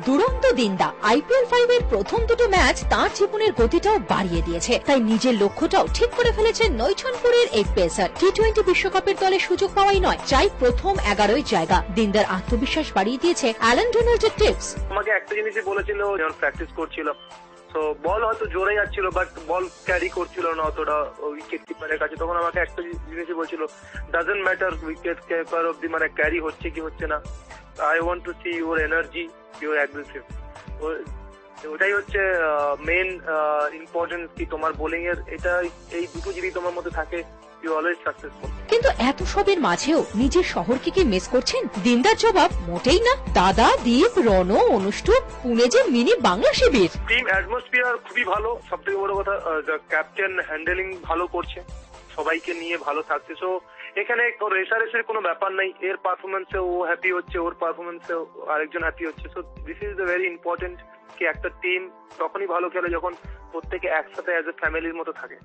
দুরন্ত দিন্দা IPL 5 এর প্রথম দুটো ম্যাচ তার জীবনের গতিটাও বাড়িয়ে দিয়েছে, তাই নিজের লক্ষ্যটাও ঠিক করে ফেলেছেন নৈছনপুরের এই পেসার। টি20 বিশ্বকাপের দলে সুযোগ পাওয়াই নয়, চাই প্রথম 11 জায়গা। দিন্দার আত্মবিশ্বাস বাড়িয়ে দিয়েছে অ্যালান ডোনাল্ডের টিপস। আমাকে একটা জিনিসই বলেছিল যখন প্র্যাকটিস করছিল, তো বল হয়তো জোরে যাচ্ছিল বাট বল ক্যারি করছিল না অতটা উইকেট কিপারের কাছে। তখন আমাকে একটা জিনিসই বলছিল, ডাজন্ট ম্যাটার উইকেট কিপার অব্দি মানে ক্যারি হচ্ছে কি হচ্ছে না, I want to see your energy, your aggressive. ওটাই হচ্ছে মেন ইম্পর্টেন্স কি তোমার বোলিং এর, এটা এই দুটো যদি তোমার মধ্যে থাকে ইউ অলওয়েজ সাকসেসফুল। কিন্তু এত সবের মাঝেও নিজের শহরকে কি মিস করছেন? দিনদার জবাব, মোটেই না। দাদা, দীপ, রণ, অনুষ্ঠুপ, পুনে যে মিনি বাংলা শিবির। টিম অ্যাটমসফিয়ার খুবই ভালো, সব থেকে বড় কথা ক্যাপ্টেন হ্যান্ডেলিং ভালো করছে, সবাইকে নিয়ে ভালো থাকছে। সো এখানে রেসারেসের কোনো ব্যাপার নাই, এর পারফরমেন্সে ও হ্যাপি হচ্ছে, ওর পারফরমেন্সে আরেকজন হ্যাপি হচ্ছে। So this is the very important কি একটা টিম তখনই ভালো খেলে যখন প্রত্যেকে একসাথে অ্যাজ এ ফ্যামিলির মতো থাকে।